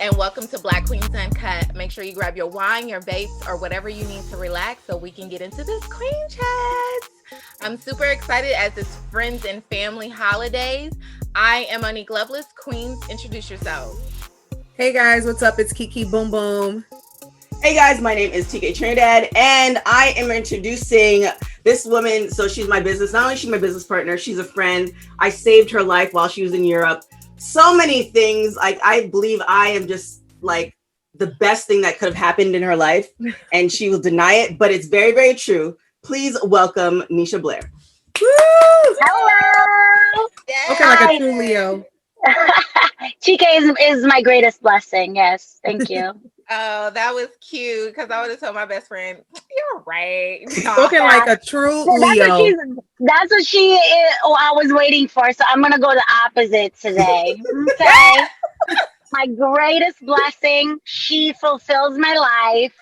and welcome to Black Queens Uncut. Make sure you grab your wine, your vapes, or whatever you need to relax so we can get into this queen chat. I'm super excited as it's friends and family holidays. I am Monique Lovelace. Queens, introduce yourselves. Hey guys, what's up? It's Kiki Boom Boom. Hey guys, my name is TK Trinidad, and I am introducing this woman. So she's my business. Not only is she my business partner, she's a friend. I saved her life while she was in Europe. So many things. Like, I believe I am just like the best thing that could have happened in her life, and she will deny it, but it's very, very true. Please welcome Nesha Blair. Woo! Hello. Yes. Okay, like a true Leo. TK is my greatest blessing. Yes, thank you. Oh, that was cute because I would have told my best friend, "You're right." Spoken like a true Leo. That's what she is. Oh, I was waiting for. So I'm gonna go the opposite today. Okay. My greatest blessing. She fulfills my life,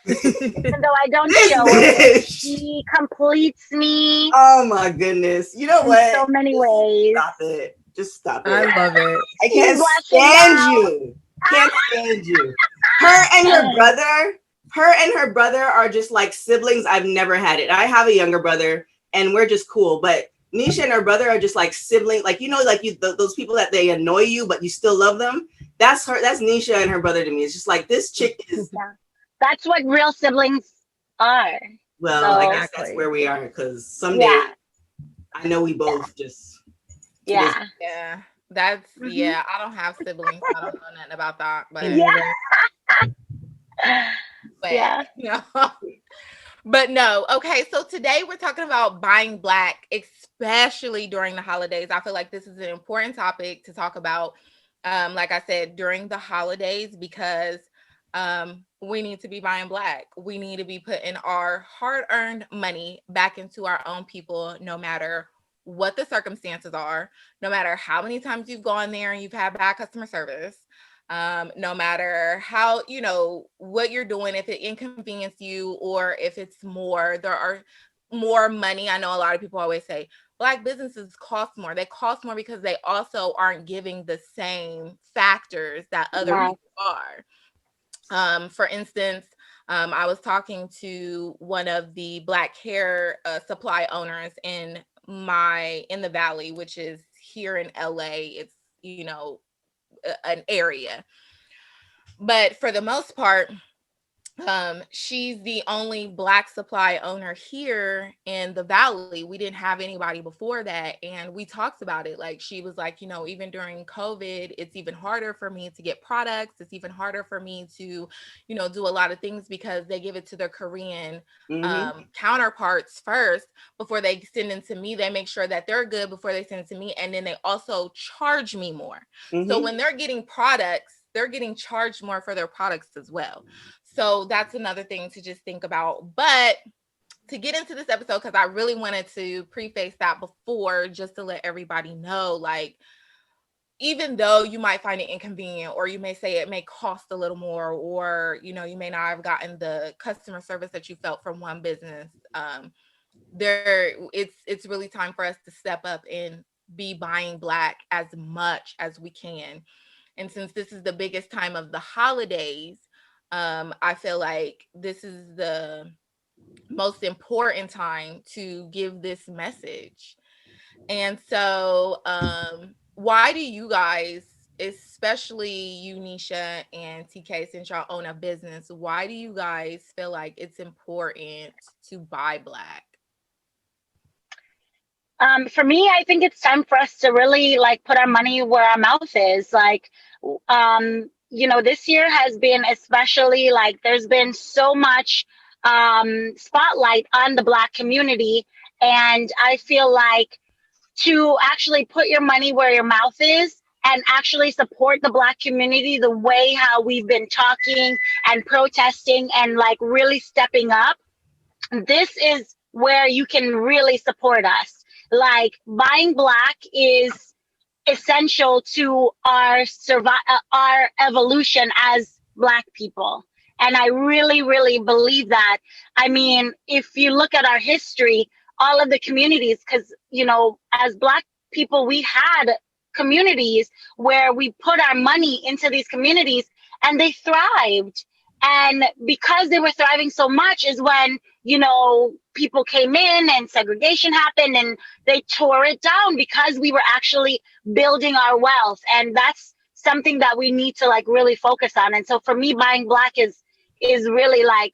even though I don't show it. She completes me. Oh my goodness! You know what? In so many ways. Stop it. Just stop it. I love it. I can't stand you. Can't stand you. Her and her brother are just like siblings. I've never had it. I have a younger brother and we're just cool. But Nesha and her brother are just like siblings. Like, you know, like those people that they annoy you, but you still love them. That's her. That's Nesha and her brother to me. It's just like, this chick is. Yeah. That's what real siblings are. Well, so, I guess that's where we are, because someday I know we both just. Yeah. Yeah. That's I don't have siblings. I don't know nothing about that. But But no. Okay, so today we're talking about buying black, especially during the holidays. I feel like this is an important topic to talk about. Like I said, during the holidays, because we need to be buying black. We need to be putting our hard-earned money back into our own people, no matter what the circumstances are, no matter how many times you've gone there and you've had bad customer service, no matter how, you know, what you're doing, if it inconvenienced you or if it's more, there are more money. I know a lot of people always say black businesses cost more. They cost more because they also aren't giving the same factors that other people are. For instance, I was talking to one of the black hair supply owners in the Valley, which is here in LA. It's, you know, an area, but for the most part, she's the only black supply owner here in the Valley. We didn't have anybody before that. And we talked about it. Like, she was like, you know, even during COVID, it's even harder for me to get products. It's even harder for me to, you know, do a lot of things because they give it to their Korean counterparts first before they send it to me. They make sure that they're good before they send it to me. And then they also charge me more. So when they're getting products, they're getting charged more for their products as well. So that's another thing to just think about. But to get into this episode, because I really wanted to preface that before, just to let everybody know, like, even though you might find it inconvenient, or you may say it may cost a little more, or, you know, you may not have gotten the customer service that you felt from one business, it's really time for us to step up and be buying black as much as we can. And since this is the biggest time of the holidays, I feel like this is the most important time to give this message. And so why do you guys, especially you, Nesha and TK, since y'all own a business, why do you guys feel like it's important to buy black? For me, I think it's time for us to really like put our money where our mouth is. Like, you know, this year has been especially like there's been so much spotlight on the black community. And I feel like to actually put your money where your mouth is and actually support the black community the way how we've been talking and protesting and like really stepping up, this is where you can really support us. Like, buying black is essential to our evolution as black people. And I really, really believe that. I mean, if you look at our history, all of the communities, because, you know, as black people, we had communities where we put our money into these communities and they thrived. And because they were thriving so much is when, you know, people came in and segregation happened and they tore it down because we were actually building our wealth. And that's something that we need to like really focus on. And so for me, buying black is really like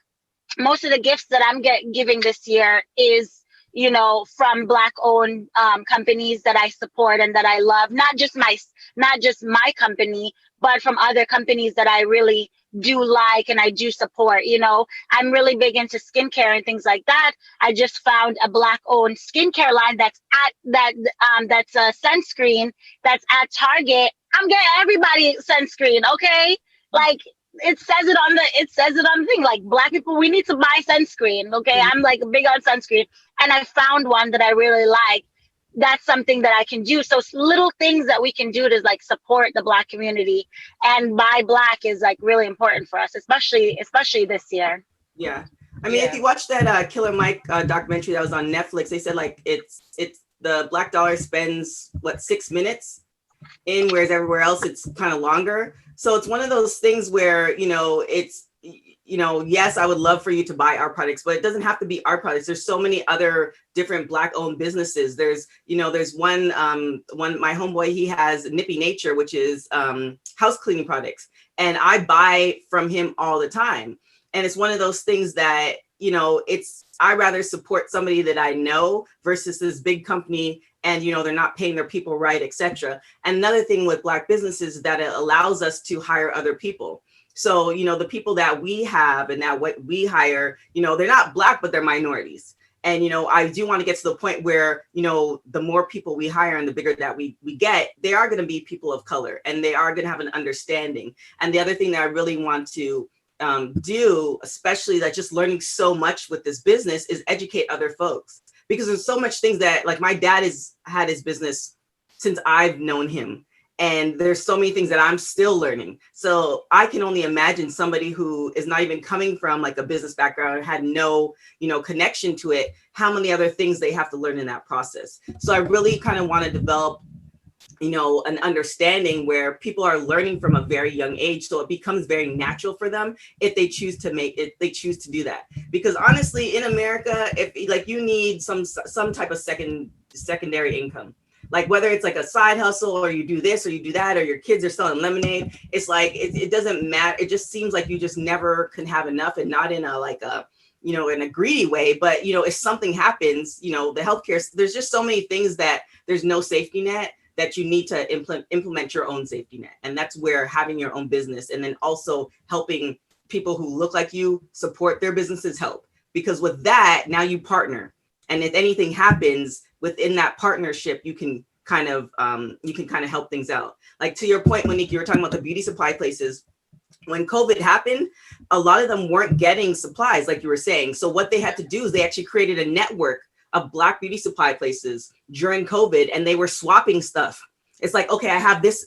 most of the gifts that I'm giving this year is, you know, from black owned companies that I support and that I love. Not just my company, but from other companies that I really do like and I do support. You know, I'm really big into skincare and things like that. I just found a black owned skincare line that's a sunscreen that's at Target. I'm getting everybody sunscreen, okay? Like it says it on the thing, like black people, we need to buy sunscreen, okay? I'm like big on sunscreen, and I found one that I really like. That's something that I can do. So little things that we can do to like support the black community and buy black is like really important for us, especially this year. Yeah, I mean, if you watch that Killer Mike documentary that was on Netflix, they said like it's the black dollar spends what 6 minutes in, whereas everywhere else it's kind of longer. So it's one of those things where, you know, it's, you know, yes, I would love for you to buy our products, but it doesn't have to be our products. There's so many other different black owned businesses. There's, you know, there's one, my homeboy, he has Nippy Nature, which is house cleaning products. And I buy from him all the time. And it's one of those things that, you know, I rather support somebody that I know versus this big company, and you know they're not paying their people right, etc. And another thing with black businesses is that it allows us to hire other people. So you know the people that we have and that what we hire, you know, they're not black, but they're minorities. And you know I do want to get to the point where, you know, the more people we hire and the bigger that we get, they are going to be people of color and they are going to have an understanding. And the other thing that I really want to do, especially that just learning so much with this business, is educate other folks, because there's so much things that, like, my dad has had his business since I've known him, and there's so many things that I'm still learning. So I can only imagine somebody who is not even coming from like a business background, had no, you know, connection to it, how many other things they have to learn in that process. So I really kind of want to develop, you know, an understanding where people are learning from a very young age, so it becomes very natural for them if they choose to do that. Because honestly, in America, if like you need some type of secondary income, like whether it's like a side hustle or you do this or you do that, or your kids are selling lemonade, it's like it doesn't matter. It just seems like you just never can have enough, and not in a like a, you know, in a greedy way, but you know, if something happens, you know, the healthcare, there's just so many things that there's no safety net, that you need to implement your own safety net. And that's where having your own business and then also helping people who look like you support their businesses help. Because with that, now you partner. And if anything happens within that partnership, you can kind of help things out. Like to your point, Monique, you were talking about the beauty supply places. When COVID happened, a lot of them weren't getting supplies, like you were saying. So what they had to do is they actually created a network of black beauty supply places during COVID, and they were swapping stuff. It's like, okay, I have this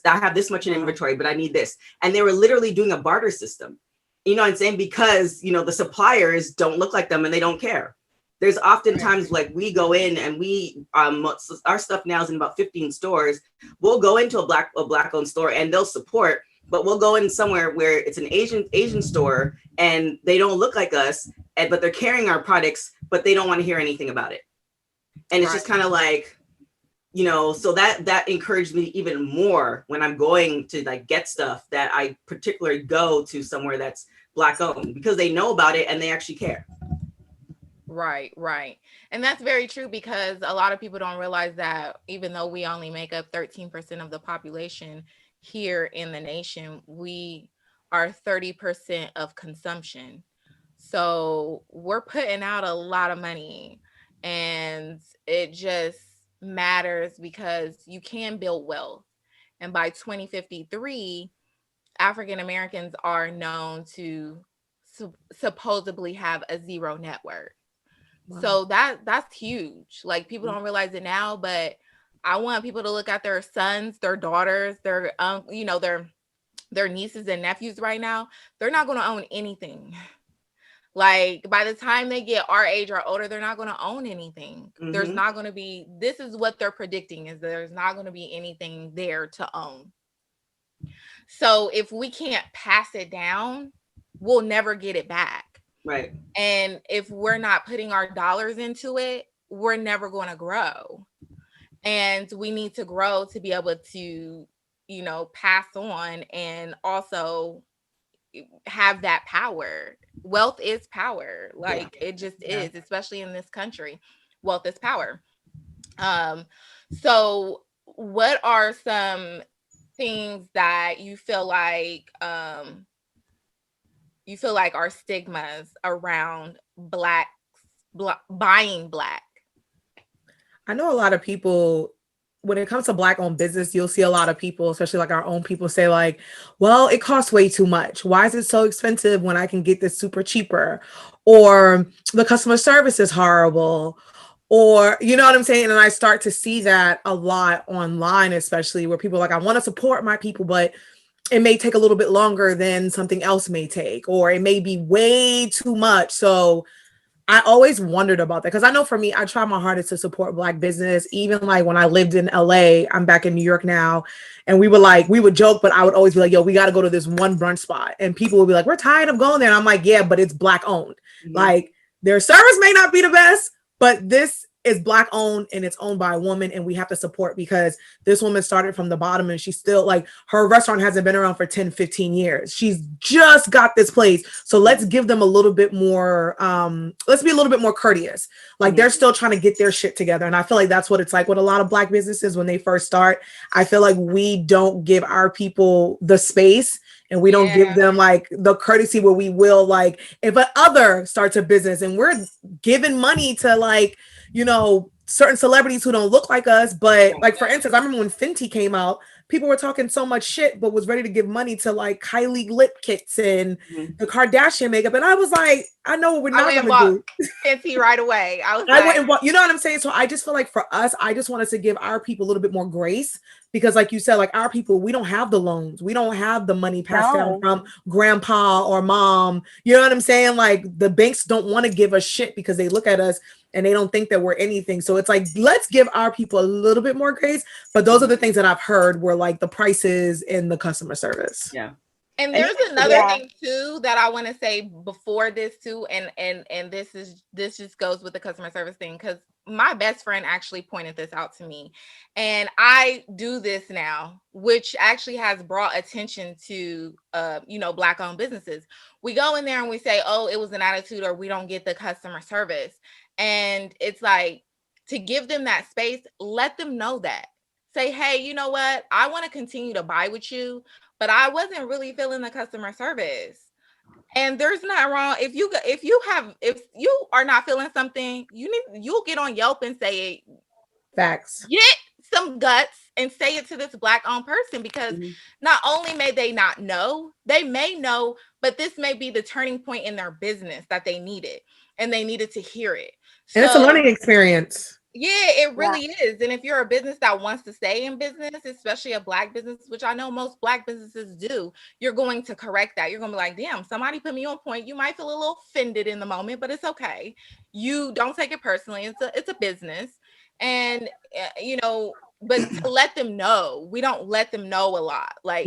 much in inventory, but I need this. And they were literally doing a barter system. You know what I'm saying? Because, you know, the suppliers don't look like them and they don't care. There's oftentimes like we go in and we, our stuff now is in about 15 stores. We'll go into a black owned store and they'll support, but we'll go in somewhere where it's an Asian store and they don't look like us, but they're carrying our products, but they don't want to hear anything about it. And it's just kind of like, you know, so that encouraged me even more when I'm going to like get stuff, that I particularly go to somewhere that's black owned, because they know about it and they actually care. Right. And that's very true, because a lot of people don't realize that even though we only make up 13% of the population here in the nation, we are 30% of consumption. So we're putting out a lot of money, and it just matters because you can build wealth. And by 2053, African Americans are known to supposedly have a zero net worth. Wow. So that's huge. Like people don't realize it now, but I want people to look at their sons, their daughters, their you know, their nieces and nephews right now. They're not going to own anything. Like by the time they get our age or older, they're not going to own anything. There's Mm-hmm. not going to be, this is what they're predicting, is there's not going to be anything there to own. So if we can't pass it down, we'll never get it back. Right. And if we're not putting our dollars into it, we're never going to grow. And we need to grow to be able to, you know, pass on and also have that power. Wealth is power. Like it just is, especially in this country. Wealth is power. So what are some things that you feel like are stigmas around buying black? I know a lot of people, when it comes to Black owned business, you'll see a lot of people, especially like our own people, say like, well, it costs way too much. Why is it so expensive when I can get this super cheaper? Or the customer service is horrible. Or, you know what I'm saying? And I start to see that a lot online, especially where people are like, I want to support my people, but it may take a little bit longer than something else may take, or it may be way too much. So I always wondered about that, because I know for me, I try my hardest to support Black business. Even like when I lived in LA, I'm back in New York now, and we would joke, but I would always be like, yo, we got to go to this one brunch spot. And people would be like, we're tired of going there. And I'm like, yeah, but it's Black owned. Mm-hmm. Like their service may not be the best, but this is Black owned and it's owned by a woman, and we have to support, because this woman started from the bottom and she's still like, her restaurant hasn't been around for 10, 15 years. She's just got this place. So let's give them a little bit more, let's be a little bit more courteous. Like they're still trying to get their shit together. And I feel like that's what it's like with a lot of Black businesses when they first start. I feel like we don't give our people the space, and we don't give them like the courtesy where we will, like if an other starts a business and we're giving money to like, you know, certain celebrities who don't look like us. But like, for instance, I remember when Fenty came out, people were talking so much shit, but was ready to give money to like Kylie lip kits and the Kardashian makeup. And I was like, I know what we're not going to do. Fenty right away. I went and bought, you know what I'm saying? So I just feel like for us, I just want us to give our people a little bit more grace, because like you said, like our people, we don't have the loans. We don't have the money passed down from grandpa or mom. You know what I'm saying? Like the banks don't want to give us shit because they look at us and they don't think that we're anything. So it's like, let's give our people a little bit more grace. But those are the things that I've heard were like the prices and the customer service. Yeah. And there's another thing too that I want to say before this too, and this just goes with the customer service thing, because my best friend actually pointed this out to me, and I do this now, which actually has brought attention to you know, Black owned businesses. We go in there and we say, oh, it was an attitude, or we don't get the customer service, and it's like, to give them that space, let them know that. Say, hey, you know what? I want to continue to buy with you, but I wasn't really feeling the customer service. And there's not wrong. If you are not feeling something, you'll get on Yelp and say it. Facts. Get some guts and say it to this Black owned person, because not only may they not know, they may know, but this may be the turning point in their business that they needed, and they needed to hear it. And it's a learning experience. Yeah, it really is. And if you're a business that wants to stay in business, especially a Black business, which I know most Black businesses do, you're going to correct that. You're going to be like, damn, somebody put me on point. You might feel a little offended in the moment, but it's okay. You don't take it personally. It's a business. And, you know, but to let them know, we don't let them know a lot. Like,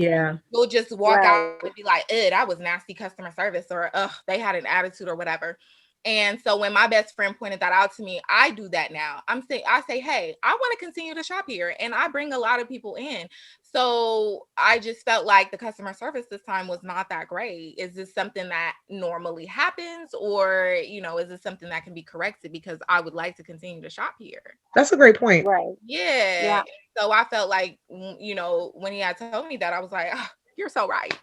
we'll just walk out and be like, that was nasty customer service, or they had an attitude or whatever. And so when my best friend pointed that out to me, I do that now. I say, hey, I want to continue to shop here, and I bring a lot of people in. So I just felt like the customer service this time was not that great. Is this something that normally happens, or, you know, is this something that can be corrected, because I would like to continue to shop here? That's a great point. Right. Yeah. So I felt like, you know, when he had told me that, I was like, oh, you're so right.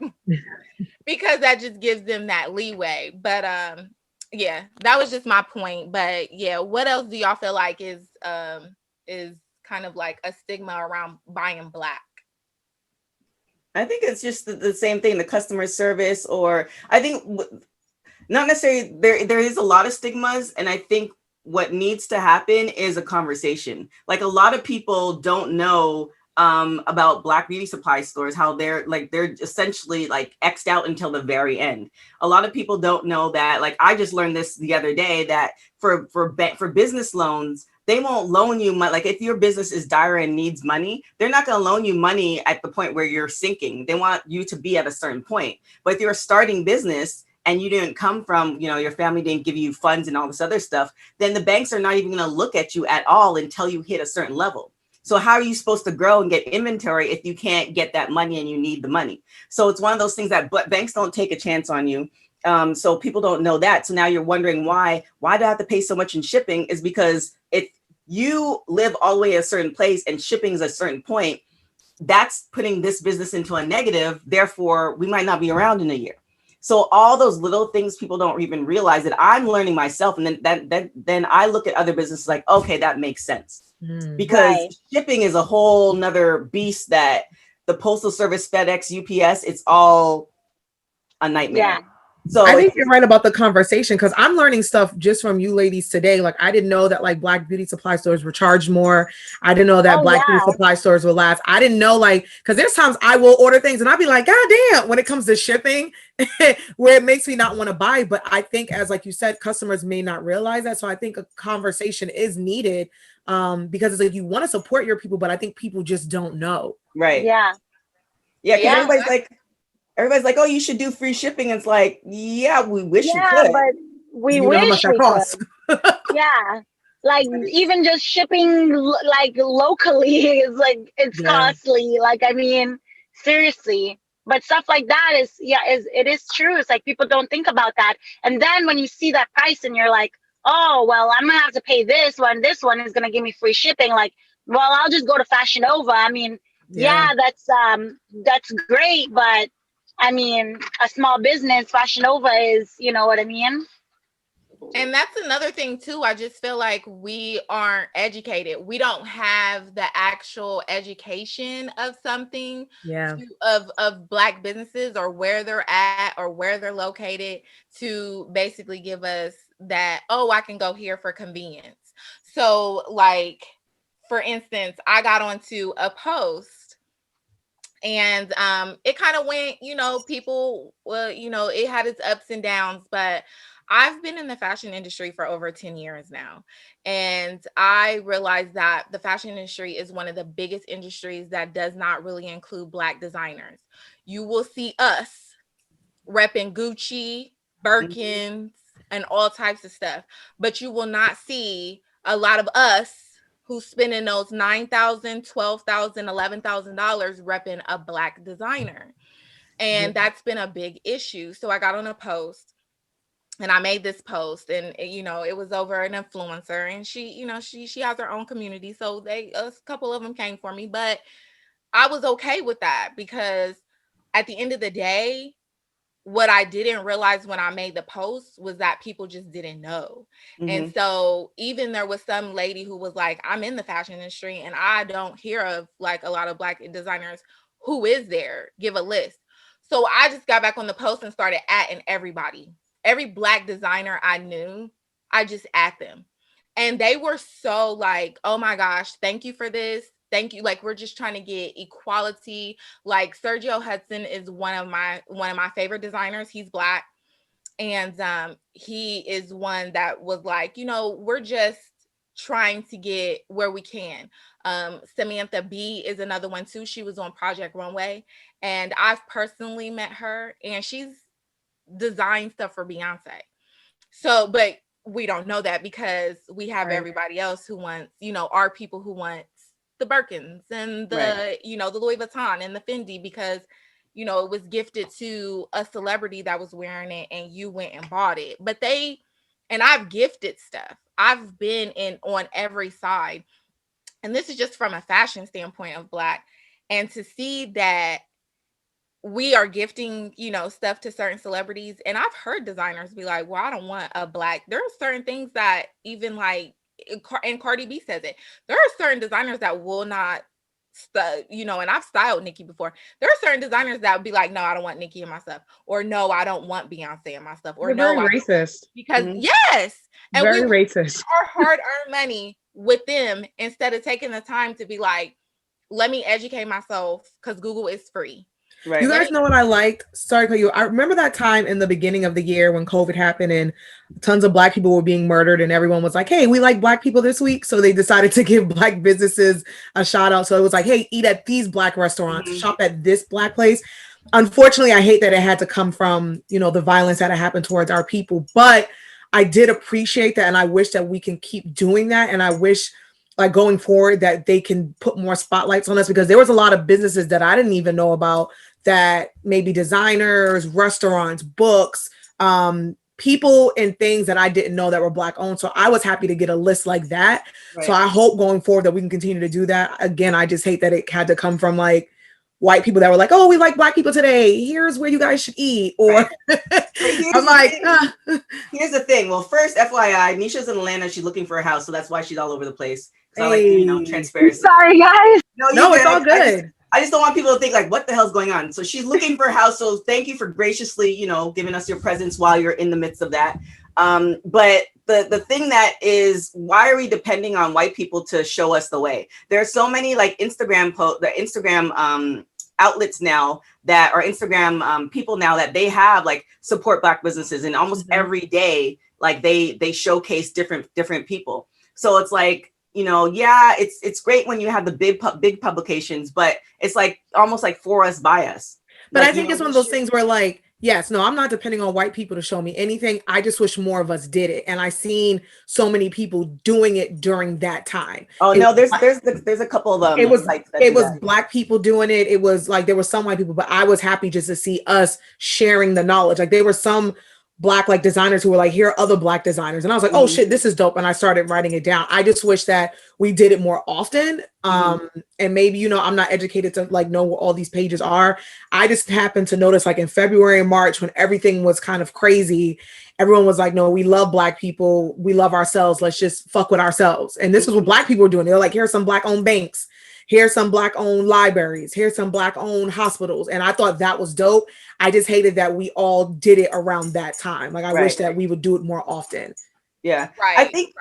Because that just gives them that leeway. But yeah, that was just my point. But yeah, what else do y'all feel like is kind of like a stigma around buying Black? I think it's just the same thing, the customer service, or I think not necessarily, there is a lot of stigmas. And I think what needs to happen is a conversation. Like, a lot of people don't know about Black beauty supply stores, how they're essentially like X'd out until the very end. A lot of people don't know that. Like, I just learned this the other day, that for business loans, they won't loan you money. Like, if your business is dire and needs money, they're not going to loan you money at the point where you're sinking. They want you to be at a certain point. But if you're a starting business and you didn't come from, your family didn't give you funds and all this other stuff, then the banks are not even going to look at you at all until you hit a certain level. So how are you supposed to grow and get inventory if you can't get that money and you need the money? So it's one of those things that banks don't take a chance on you. So people don't know that. So now you're wondering why do I have to pay so much in shipping? Is because if you live all the way at a certain place and shipping is a certain point, that's putting this business into a negative. Therefore, we might not be around in a year. So all those little things people don't even realize, that I'm learning myself. And then I look at other businesses like, okay, that makes sense. Because shipping is a whole nother beast, that the Postal Service, FedEx, UPS, it's all a nightmare. Yeah. So I think you're right about the conversation, because I'm learning stuff just from you ladies today. Like, I didn't know that like Black beauty supply stores were charged more. I didn't know that Black beauty supply stores were last. I didn't know, like, because there's times I will order things and I'll be like, God damn, when it comes to shipping, where it makes me not want to buy. But I think, as like you said, customers may not realize that. So I think a conversation is needed, because it's like, you want to support your people, but I think people just don't know. Right. Yeah. Yeah. Because everybody's like, oh, you should do free shipping. It's like, yeah, we wish you could. But we You know how much wish that we costs. could. Yeah. Like, even just shipping like locally is like, it's costly. Like, I mean, seriously. But stuff like that it is true. It's like, people don't think about that. And then when you see that price and you're like, oh, well, I'm gonna have to pay this one is gonna give me free shipping. Like, well, I'll just go to Fashion Nova. I mean, that's great, but I mean, a small business, Fashion Nova is, you know what I mean? And that's another thing too. I just feel like we aren't educated. We don't have the actual education of something, of Black businesses, or where they're at or where they're located, to basically give us that, oh, I can go here for convenience. So, like, for instance, I got onto a post, and it kind of went, people, well, it had its ups and downs, but I've been in the fashion industry for over 10 years now. And I realized that the fashion industry is one of the biggest industries that does not really include Black designers. You will see us repping Gucci, Birkins, and all types of stuff, but you will not see a lot of us who's spending those $9,000, $12,000, $11,000 repping a Black designer. And that's been a big issue. So I got on a post, and I made this post, and it was over an influencer, and she has her own community. So a couple of them came for me, but I was okay with that, because at the end of the day, what I didn't realize when I made the post was that people just didn't know. And so even there was some lady who was like, I'm in the fashion industry and I don't hear of like a lot of Black designers. Who is there? Give a list. So I just got back on the post and started atting everybody. Every Black designer I knew, I just at them. And they were so like, oh my gosh, thank you for this. Thank you. Like, we're just trying to get equality. Like, Sergio Hudson is one of my favorite designers. He's Black. And he is one that was like, we're just trying to get where we can. Samantha B is another one too. She was on Project Runway, and I've personally met her, and she's designed stuff for Beyonce. So, but we don't know that, because we have everybody else who wants, our people who want the Birkins and the, the Louis Vuitton and the Fendi, because, it was gifted to a celebrity that was wearing it and you went and bought it. But and I've gifted stuff. I've been on every side. And this is just from a fashion standpoint of Black. And to see that we are gifting, stuff to certain celebrities. And I've heard designers be like, well, I don't want a Black. There are certain things that even like, and Cardi B says it, there are certain designers that will not, and I've styled Nicki before. There are certain designers that would be like, no, I don't want Nicki in my stuff, or no, I don't want Beyonce in my stuff, or They're no, very racist. Because yes, and very racist. Our hard-earned money with them, instead of taking the time to be like, let me educate myself because Google is free. Right. You Let guys me, know what I liked? Sorry for you. I remember that time in the beginning of the year when COVID happened and tons of Black people were being murdered, and everyone was like, hey, we like Black people this week. So they decided to give Black businesses a shout out. So it was like, hey, eat at these Black restaurants, shop at this Black place. Unfortunately, I hate that it had to come from, the violence that had happened towards our people. But I did appreciate that. And I wish that we can keep doing that. And I wish, like, going forward, that they can put more spotlights on us, because there was a lot of businesses that I didn't even know about, that maybe designers, restaurants, books, people and things that I didn't know that were Black owned. So I was happy to get a list like that. Right. So I hope going forward that we can continue to do that. Again, I just hate that it had to come from like white people that were like, oh, we like Black people today. Here's where you guys should eat. Or I'm like, here's the thing. Well, first, FYI, Nisha's in Atlanta. She's looking for a house. So that's why she's all over the place. So I like, transparency. Sorry, guys. No, it's all good. I just don't want people to think like, what the hell's going on? So she's looking for a house. So thank you for graciously, giving us your presence while you're in the midst of that. But the thing that is, why are we depending on white people to show us the way? There are so many like Instagram outlets now that are Instagram people now that they have like support Black businesses, and almost every day, like they showcase different people. So it's like, it's great when you have the big publications, but it's like almost like for us, by us. But like, I think it's one of those things where like, yes, no, I'm not depending on white people to show me anything. I just wish more of us did it. And I seen so many people doing it during that time. Oh, no, there's a couple of them. It was Black people doing it. It was like, there were some white people, but I was happy just to see us sharing the knowledge. Like there were some Black like designers who were like, here are other Black designers. And I was like, oh shit, this is dope. And I started writing it down. I just wish that we did it more often. And maybe, I'm not educated to like know what all these pages are. I just happened to notice like in February and March, when everything was kind of crazy, everyone was like, no, we love Black people. We love ourselves. Let's just fuck with ourselves. And this is what Black people were doing. They're like, here's some Black owned banks. Here's some Black owned libraries. Here's some Black owned hospitals. And I thought that was dope. I just hated that we all did it around that time. Like I wish that we would do it more often. Yeah. I think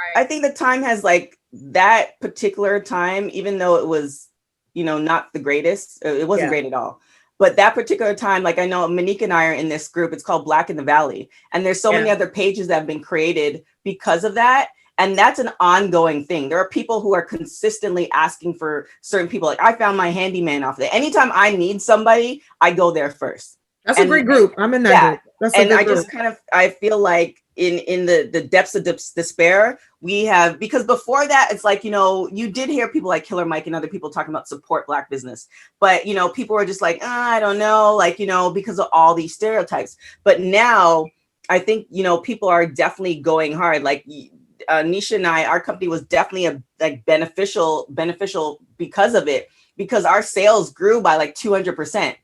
the time has like that particular time, even though it was, not the greatest, it wasn't great at all. But that particular time, like I know Monique and I are in this group, it's called Black in the Valley. And there's so many other pages that have been created because of that. And that's an ongoing thing. There are people who are consistently asking for certain people. Like I found my handyman off there. Anytime I need somebody, I go there first. That's a great group. I'm in that group. That's and I just I feel like in the depths of despair, we have, because before that, it's like, you did hear people like Killer Mike and other people talking about support Black business. But, people were just like, I don't know, like, because of all these stereotypes. But now I think, people are definitely going hard. Like, Nisha and I, our company was definitely beneficial because of it, because our sales grew by like 200%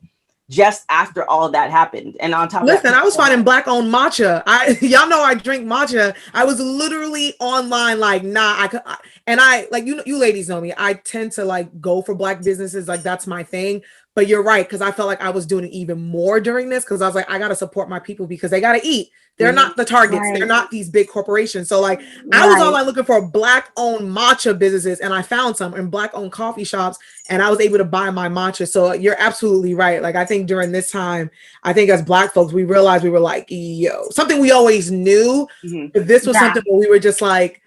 just after all of that happened. And on top of that, I was finding Black owned matcha. Y'all know I drink matcha. I was literally online like, nah, and I like, you ladies know me. I tend to like go for Black businesses. Like that's my thing. But you're right, because I felt like I was doing it even more during this, because I was like, I got to support my people because they got to eat. They're not the targets. They're not these big corporations. So like I was online looking for Black owned matcha businesses, and I found some in Black owned coffee shops, and I was able to buy my matcha. So you're absolutely right. Like I think during this time, I think as Black folks, we realized we were like, yo, something we always knew, but this was something where we were just like,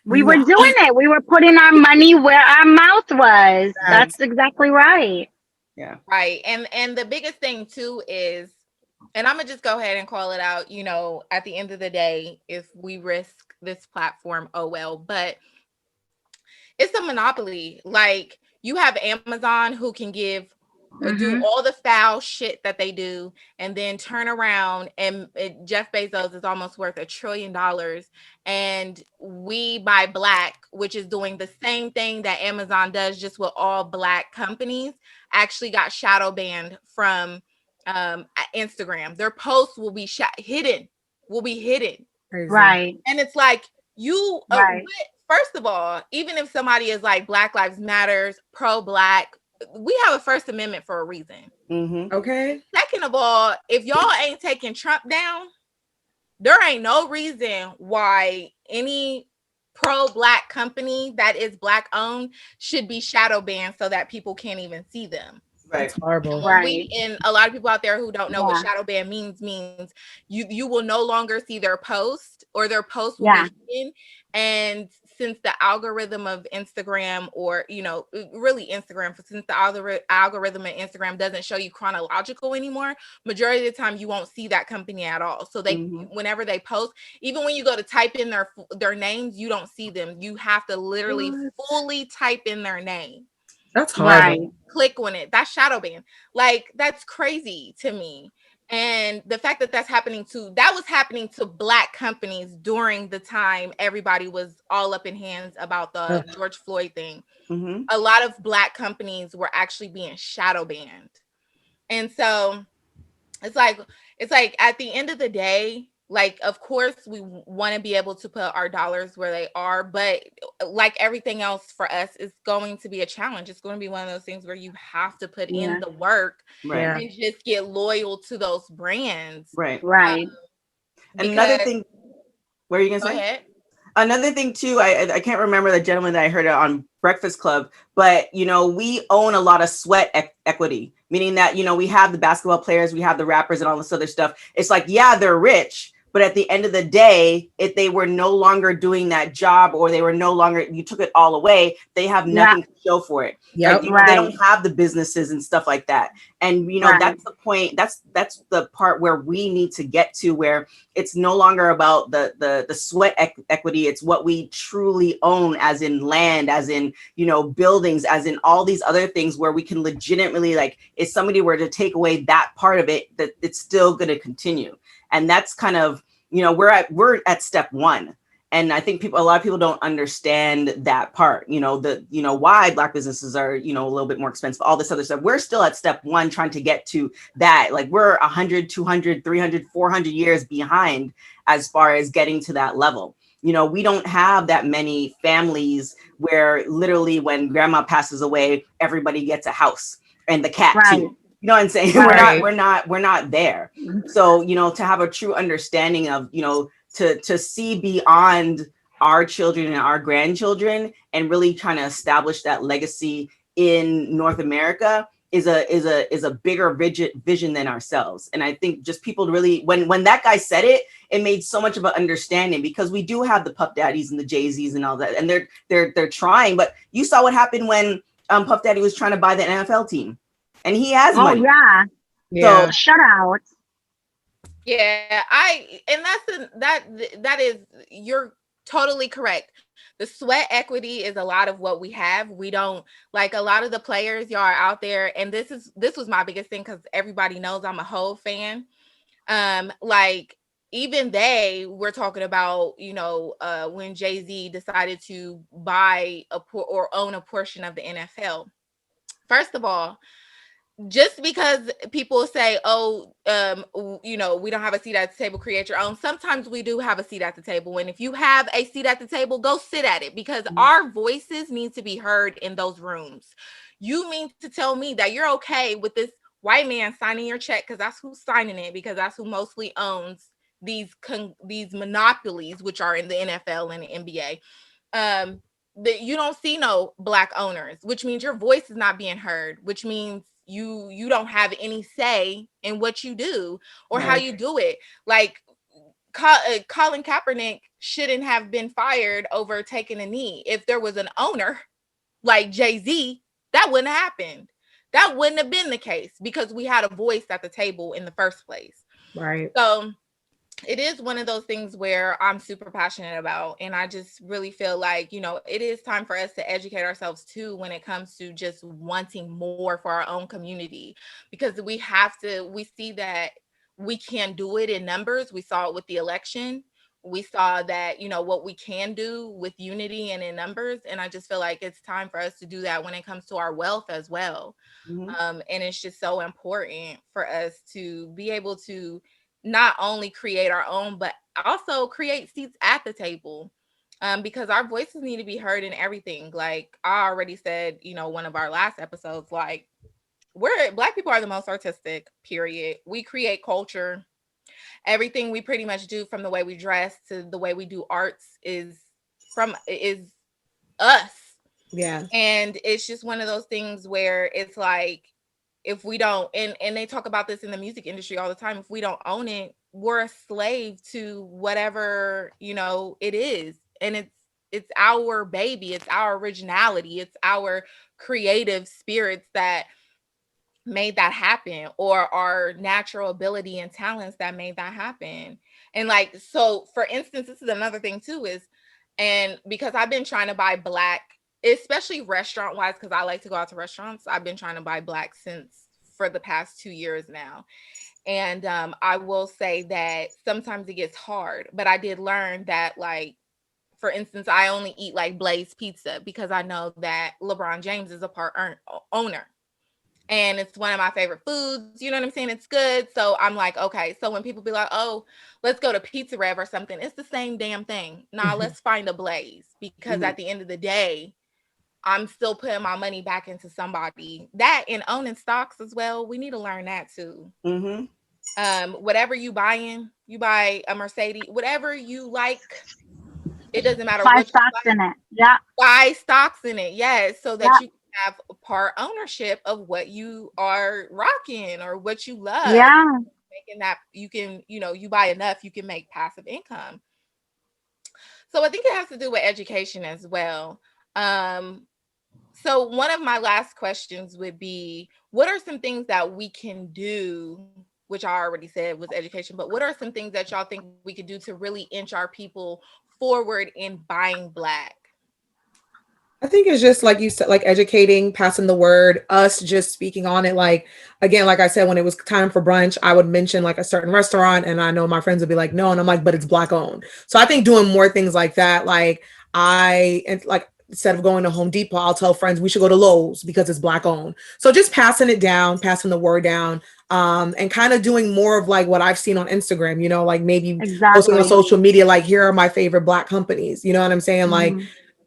we were doing it. We were putting our money where our mouth was. That's exactly right. Yeah. Right. And the biggest thing too is, and I'm gonna just go ahead and call it out, at the end of the day, if we risk this platform, oh well, but it's a monopoly. Like you have Amazon who can do all the foul shit that they do, and then turn around and Jeff Bezos is almost worth $1 trillion. And we buy Black, which is doing the same thing that Amazon does, just with all Black companies, actually got shadow banned from Instagram. Their posts will be hidden. Right. And it's like first of all, even if somebody is like Black Lives Matters, pro-Black, we have a First Amendment for a reason. Okay. Second of all, if y'all ain't taking Trump down, there ain't no reason why any pro-black company that is black owned should be shadow banned so that people can't even see them. Right. That's horrible. When Right. and a lot of people out there who don't know what Yeah. shadow ban means you will no longer see their post, or their post will Yeah. be hidden. And since the algorithm of Instagram, or really Instagram, since the algorithm of Instagram doesn't show you chronological anymore, majority of the time you won't see that company at all. So they, whenever they post, even when you go to type in their names, you don't see them. You have to literally What? fully type in their name, That's Right. horrible. click on it. That's shadow ban. Like, that's crazy to me. And the fact that that was happening to black companies during the time everybody was all up in hands about the Ugh. George Floyd thing. Mm-hmm. A lot of black companies were actually being shadow banned. And so it's like at the end of the day, like, of course we want to be able to put our dollars where they are, but like everything else for us, it's going to be a challenge. It's going to be one of those things where you have to put in Yeah. the work Right. Yeah. and just get loyal to those brands. Right. Right. And another Because thing, what are you gonna go say? ahead. Another thing too, I can't remember the gentleman that I heard it on Breakfast Club, but we own a lot of sweat equity, meaning that we have the basketball players, we have the rappers, and all this other stuff. It's like, yeah, they're rich, but at the end of the day, if they were no longer doing that job, or they were no longer, you took it all away, they have Yeah. nothing to show for it. Yep. Like, Right. they don't have the businesses and stuff like that. And Right. that's the point. That's the part where we need to get to, where it's no longer about the sweat equity. It's what we truly own, as in land, as in buildings, as in all these other things, where we can legitimately, like, if somebody were to take away that part of it, that it's still going to continue. And that's kind of, we're at step one. And I think a lot of people don't understand that part, why black businesses are, a little bit more expensive, all this other stuff. We're still at step one, trying to get to that. Like, we're 100, 200, 300, 400 years behind as far as getting to that level. We don't have that many families where literally when grandma passes away, everybody gets a house, and the cat Right. too. You know what I'm saying? Right. We're not there. So, to have a true understanding of, to see beyond our children and our grandchildren, and really trying to establish that legacy in North America is a bigger vision than ourselves. And I think just people really, when that guy said it, it made so much of an understanding, because we do have the Puff Daddies and the Jay-Z's and all that, and they're trying. But you saw what happened when Puff Daddy was trying to buy the NFL team, and he has Oh money. yeah. Yeah. Shut out. Yeah, that is, you're totally correct. The sweat equity is a lot of what we have. We don't, like, a lot of the players y'all are out there, and this was my biggest thing, because everybody knows I'm a whole fan. Like, even they were talking about, when Jay-Z decided to buy or own a portion of the NFL. First of all, just because people say, oh, we don't have a seat at the table, create your own. Sometimes we do have a seat at the table. And if you have a seat at the table, go sit at it, because our voices need to be heard in those rooms. You mean to tell me that you're okay with this white man signing your check, because that's who's signing it, because that's who mostly owns these monopolies, which are in the NFL and the NBA. That you don't see no black owners, which means your voice is not being heard, which means you don't have any say in what you do or how you do it. Like, Colin Kaepernick shouldn't have been fired over taking a knee. If there was an owner like Jay-Z, that wouldn't have happened. That wouldn't have been the case, because we had a voice at the table in the first place. Right. So it is one of those things where I'm super passionate about. And I just really feel like, it is time for us to educate ourselves too, when it comes to just wanting more for our own community, because we see that we can do it in numbers. We saw it with the election. We saw that, what we can do with unity and in numbers. And I just feel like it's time for us to do that when it comes to our wealth as well. And it's just so important for us to be able to not only create our own, but also create seats at the table, because our voices need to be heard in everything. Like I already said, one of our last episodes, like, Black people are the most artistic, period. We create culture. Everything we pretty much do, from the way we dress to the way we do arts, is from is us. Yeah. And it's just one of those things where it's like, if we don't, and they talk about this in the music industry all the time, if we don't own it, we're a slave to whatever, it is. And it's our baby, it's our originality, it's our creative spirits that made that happen, or our natural ability and talents that made that happen. And like, so for instance, this is another thing too, is, and because I've been trying to buy black, especially restaurant wise, because I like to go out to restaurants, I've been trying to buy black since for the past 2 years now. And I will say that sometimes it gets hard, but I did learn that, like, for instance, I only eat like Blaze Pizza because I know that LeBron James is a owner, and it's one of my favorite foods. You know what I'm saying? It's good. So I'm like, okay. So when people be like, oh, let's go to Pizza Rev or something, it's the same damn thing. Nah, let's find a Blaze, because at the end of the day, I'm still putting my money back into somebody. That, and owning stocks as well. We need to learn that too. Whatever you buying, you buy a Mercedes, whatever you like. It doesn't matter Buy what you stocks like. in it. Yeah. Buy stocks in it, yes, so that Yeah. you can have part ownership of what you are rocking or what you love. Yeah. Making that you can, you buy enough, you can make passive income. So I think it has to do with education as well. So one of my last questions would be, what are some things that we can do, which I already said was education, but what are some things that y'all think we could do to really inch our people forward in buying black? I think it's just like you said, like educating, passing the word, us just speaking on it. Like, again, like I said, when it was time for brunch, I would mention like a certain restaurant, and I know my friends would be like, no. And I'm like, but it's black owned. So I think doing more things like that, like instead of going to Home Depot, I'll tell friends we should go to Lowe's because it's black owned. So just passing it down, passing the word down, and kind of doing more of like what I've seen on Instagram, like maybe posting on Exactly. social media, like here are my favorite black companies. You know what I'm saying? Like,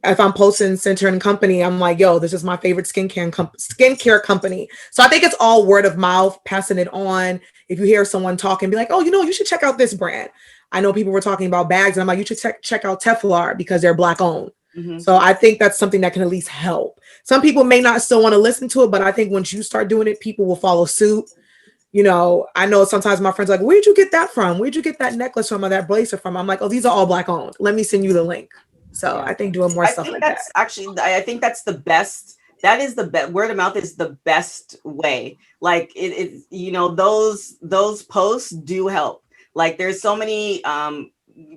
if I'm posting Center and Company, I'm like, yo, this is my favorite skincare company. So I think it's all word of mouth, passing it on. If you hear someone talking, be like, oh, you should check out this brand. I know people were talking about bags, and I'm like, you should check out Teflar because they're black owned. So I think that's something that can at least help. Some people may not still want to listen to it, but I think once you start doing it, people will follow suit. I know sometimes my friends are like, where'd you get that from? Where'd you get that necklace from or that bracelet from? I'm like, oh, these are all black owned. Let me send you the link. So I think doing more stuff like that. I think that's the best. That is the best. Word of mouth is the best way. Like those posts do help. Like there's so many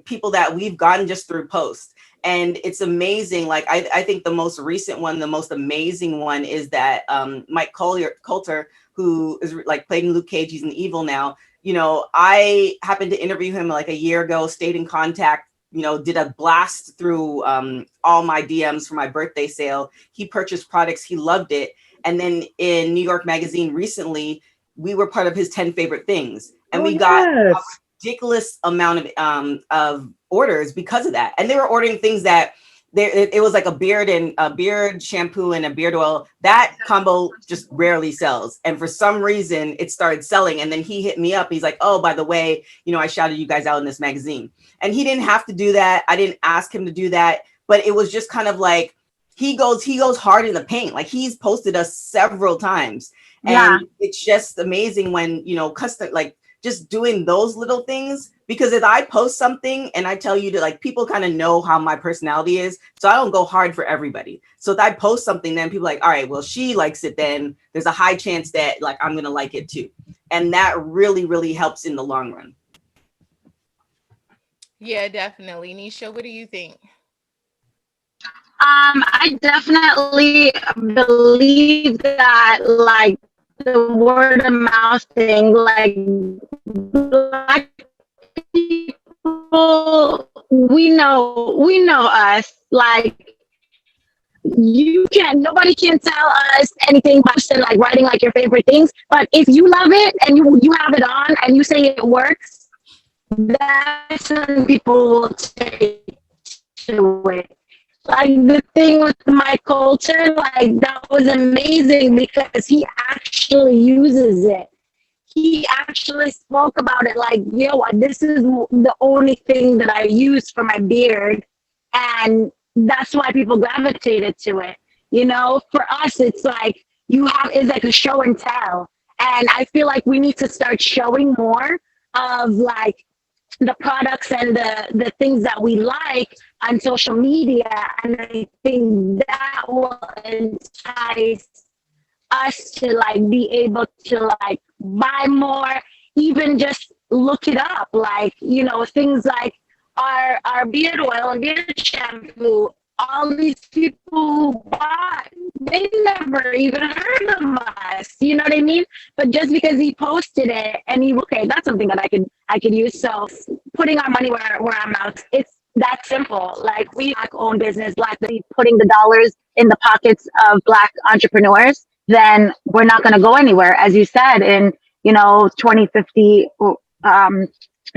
people that we've gotten just through posts, and it's amazing. Like I think the most recent one, the most amazing one is that Mike Coulter, who is like playing Luke Cage, he's an evil now. I happened to interview him like a year ago, stayed in contact, did a blast through all my DMs for my birthday sale. He purchased products, he loved it. And then in New York Magazine recently, we were part of his 10 favorite things. And we got a ridiculous amount of orders because of that. And they were ordering things that it was like a beard shampoo and a beard oil. That combo just rarely sells. And for some reason it started selling. And then he hit me up. He's like, oh, by the way, I shouted you guys out in this magazine. And he didn't have to do that. I didn't ask him to do that, but it was just kind of like, he goes hard in the paint. Like he's posted us several times. And it's just amazing when, custom, like just doing those little things, because if I post something and I tell you to, like, people kind of know how my personality is. So I don't go hard for everybody. So if I post something, then people are like, all right, well, she likes it. Then there's a high chance that like, I'm going to like it too. And that really, really helps in the long run. Yeah, definitely. Nesha, what do you think? I definitely believe that, like, the word of mouth thing, like, black people, we know us. Like, nobody can tell us anything by just like writing like your favorite things. But if you love it and you have it on and you say it works, that's when people will take to it. Like the thing with my culture, like that was amazing because he actually uses it. He actually spoke about it like, yo, this is the only thing that I use for my beard. And that's why people gravitated to it. You know, for us, it's like it's like a show and tell. And I feel like we need to start showing more of like the products and the things that we like on social media. And I think that will entice us to like be able to like buy more, even just look it up. Like, you know, things like our beard oil and beard shampoo. All these people who bought, they never even heard of us. You know what I mean? But just because he posted it and okay, that's something that I could use. So putting our money where our mouth, it's that simple. Like we black owned business, black putting the dollars in the pockets of black entrepreneurs, then we're not going to go anywhere. As you said, in 2050,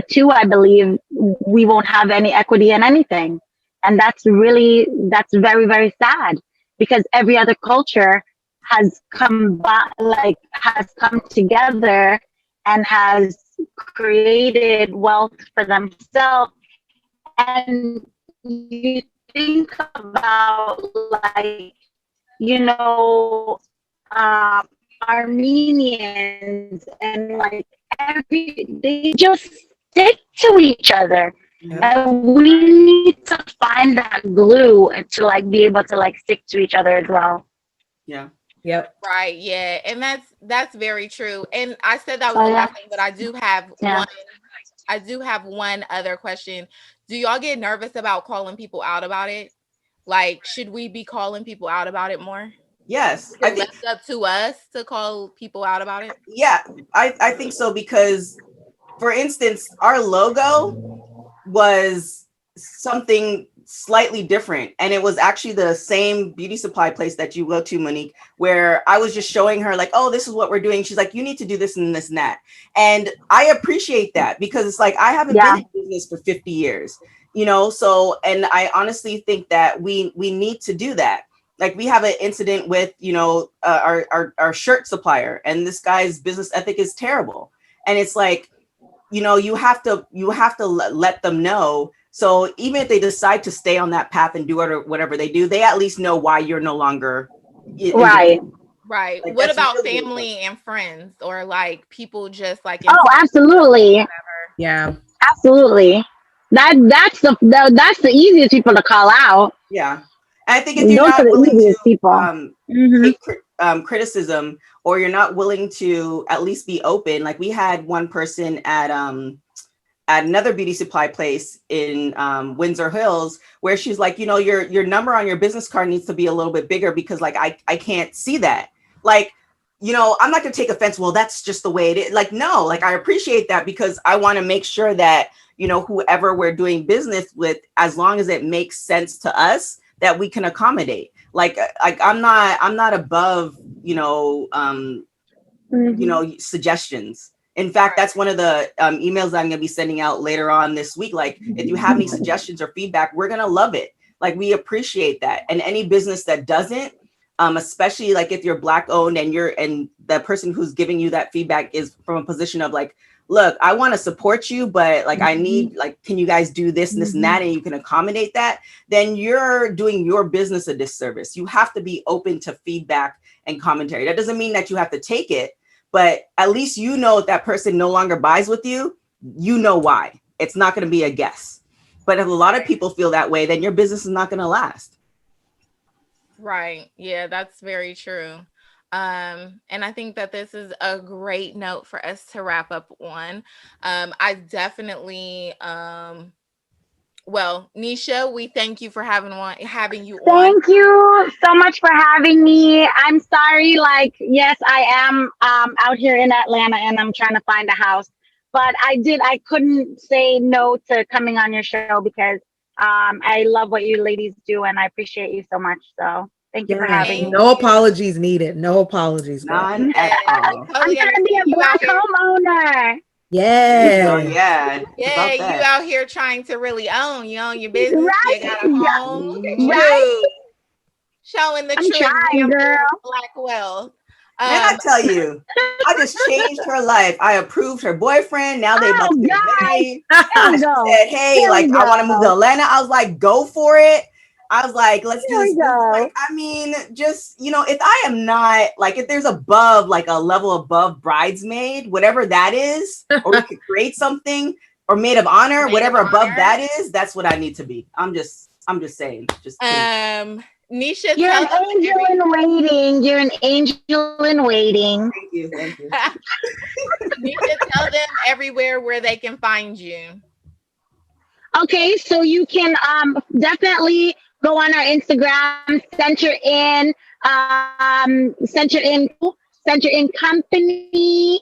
two, I believe we won't have any equity in anything. And that's very, very sad because every other culture has come together and has created wealth for themselves. And you think about like, you know, Armenians and like they just stick to each other. Yep. And we need to find that glue and to like be able to like stick to each other as well. Yeah. Yep. Right. Yeah. And that's very true. And I said that was So the yeah, last thing, but I do have yeah. one. I do have one other question. Do y'all get nervous about calling people out about it? Like, should we be calling people out about it more? Yes. Is I it think, left up to us to call people out about it? yeah, I think so because, for instance, our logo was something slightly different. And it was actually the same beauty supply place that you go to, Monique, where I was just showing her like, oh, this is what we're doing. She's like, you need to do this and this and that. And I appreciate that because it's like, I haven't been Yeah. in business for 50 years, so, and I honestly think that we need to do that. Like we have an incident with, our shirt supplier, and this guy's business ethic is terrible. And it's like, you have to let them know. So even if they decide to stay on that path and do whatever they do, they at least know why you're no longer in Right. business. Right. Like What that's about really important. family and friends or like people just like in Oh, absolutely. whatever? Yeah. Absolutely. That's the easiest people to call out. Yeah. And I think if you're Those are not the willing to easiest people. Hmm. take criticism, or you're not willing to at least be open, like we had one person at another beauty supply place in Windsor Hills, where she's like, your number on your business card needs to be a little bit bigger because like I can't see that. Like, I'm not gonna take offense. Well, that's just the way it is. Like, no, like I appreciate that because I want to make sure that, whoever we're doing business with, as long as it makes sense to us, that we can accommodate. Like I'm not above, suggestions. In fact, that's one of the emails that I'm going to be sending out later on this week. Like, if you have any suggestions or feedback, we're going to love it. Like, we appreciate that. And any business that doesn't, especially like if you're Black owned and the person who's giving you that feedback is from a position of like, look, I want to support you, but like, I need, like, can you guys do this and this and that? And you can accommodate that. Then you're doing your business a disservice. You have to be open to feedback and commentary. That doesn't mean that you have to take it. But at least if that person no longer buys with you, you know why. It's not going to be a guess. But if a lot of people feel that way, then your business is not going to last. Right. Yeah, that's very true. And I think that this is a great note for us to wrap up on. I definitely well, Nesha, we thank you for having you on. Thank you so much for having me. I'm sorry, like, yes, I am out here in Atlanta and I'm trying to find a house. But I couldn't say no to coming on your show because I love what you ladies do and I appreciate you so much. So thank you for Yeah. having me. No apologies needed. No apologies, girl. None at all. I'm trying to be a Black homeowner. Yeah. Yeah. Yeah, you out here trying to really own. You own your business. Right. You got a home. Look at Right. you. Showing the I'm true trying, example girl. of Black wealth. And I tell you, I just changed her life. I approved her boyfriend. Now they about to get married. There we She go. said, hey, There like, we I want to move to go. Atlanta. I was like, go for it. I was like, let's do There we this. go. Like, I mean, just, if I am not, like, if there's above, like a level above bridesmaid, whatever that is, or we could create something, or maid of honor, Maid of whatever above honor. that is, that's what I need to be. I'm just saying. Just Nisha, You're tell an them angel in waiting. You're an angel in waiting. thank you. Nisha, tell them everywhere where they can find you. Okay, so you can definitely go on our Instagram, center in company.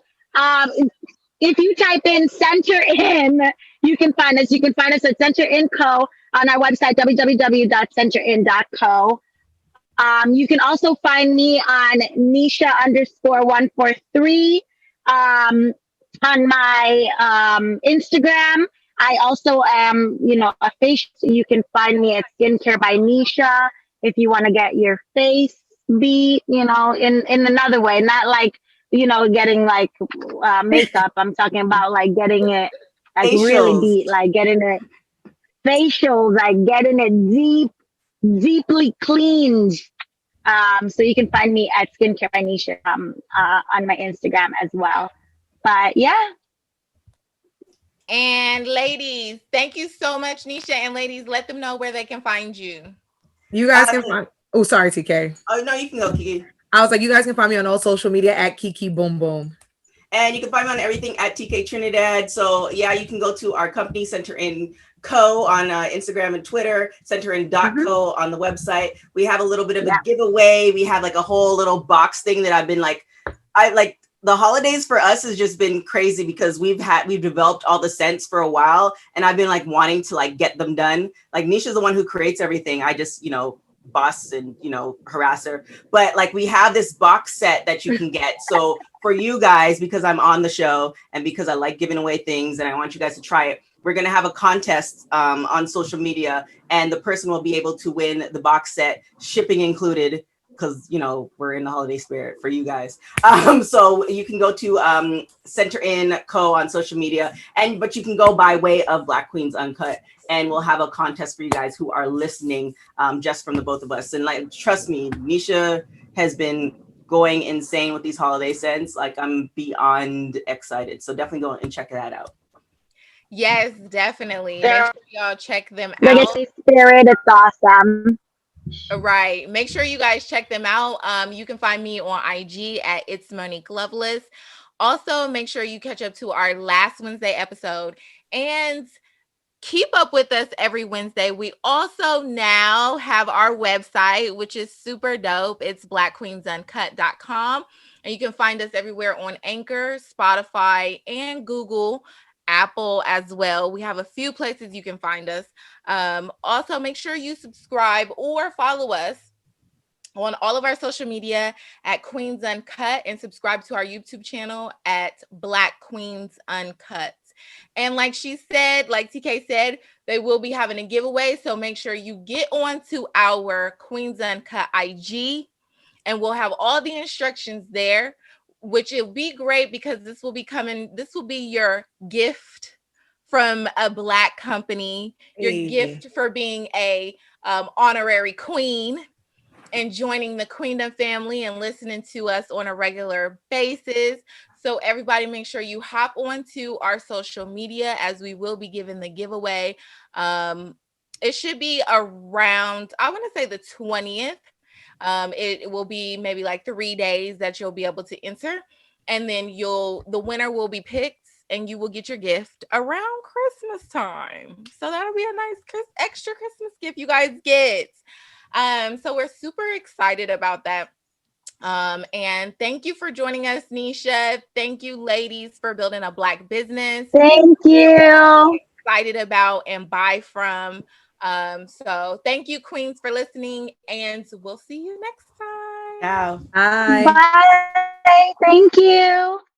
If you type in center in, you can find us. You can find us at Center In Co. on our website, www.centerin.co. You can also find me on Nisha_143 on my Instagram. I also am, a face. You can find me at Skincare by Nisha if you want to get your face beat, in another way, not like, getting like makeup. I'm talking about like getting it like really Facials. beat, like getting it facials, like getting it deeply cleaned. So you can find me at Skincare by Nisha on my Instagram as well. But yeah. And ladies, thank you so much, Nisha. And ladies, let them know where they can find you. You guys can find. Oh, sorry, TK. Oh no, you can go, Kiki. I was like, you guys can find me on all social media at Kiki Boom Boom. And you can find me on everything at TK Trinidad. So yeah, you can go to our company, Center In Co. on Instagram and Twitter, centerin.co on the website. We have a little bit of a giveaway. We have like a whole little box thing that I've been like, the holidays for us has just been crazy because we've developed all the scents for a while, and I've been like wanting to like get them done. Like Nisha's the one who creates everything. I just, boss and harass her. But like we have this box set that you can get. So for you guys, because I'm on the show and because I like giving away things and I want you guys to try it, we're going to have a contest on social media, and the person will be able to win the box set, shipping included, because we're in the holiday spirit for you guys. So you can go to Center In Co on social media, but you can go by way of Black Queens Uncut, and we'll have a contest for you guys who are listening, just from the both of us. And like, trust me, Nisha has been going insane with these holiday scents. Like, I'm beyond excited. So definitely go and check that out. Yes, definitely. Make sure y'all check them out. Legacy Spirit, it's awesome. Right. Make sure you guys check them out. You can find me on IG at It's Monique Loveless. Also, make sure you catch up to our last Wednesday episode and keep up with us every Wednesday. We also now have our website, which is super dope. It's blackqueensuncut.com. And you can find us everywhere on Anchor, Spotify, and Google, Apple as well. We have a few places you can find us. Also, make sure you subscribe or follow us on all of our social media at Queens Uncut, and subscribe to our YouTube channel at Black Queens Uncut. And like she said, like TK said, they will be having a giveaway. So make sure you get on to our Queens Uncut IG, and we'll have all the instructions there, which will be great because this will be your gift from a Black company, your gift for being a honorary queen and joining the Queendom family and listening to us on a regular basis. So everybody, make sure you hop onto our social media, as we will be giving the giveaway. It should be around, I want to say the 20th. It will be maybe like 3 days that you'll be able to enter, and then the winner will be picked, and you will get your gift around Christmas time. So that'll be a nice extra Christmas gift you guys get. So we're super excited about that. And thank you for joining us, Nisha. Thank you, ladies, for building a Black business. Thank you. Excited about and buy from. So thank you, Queens, for listening, and we'll see you next time. Ciao. Bye. Bye. Thank you.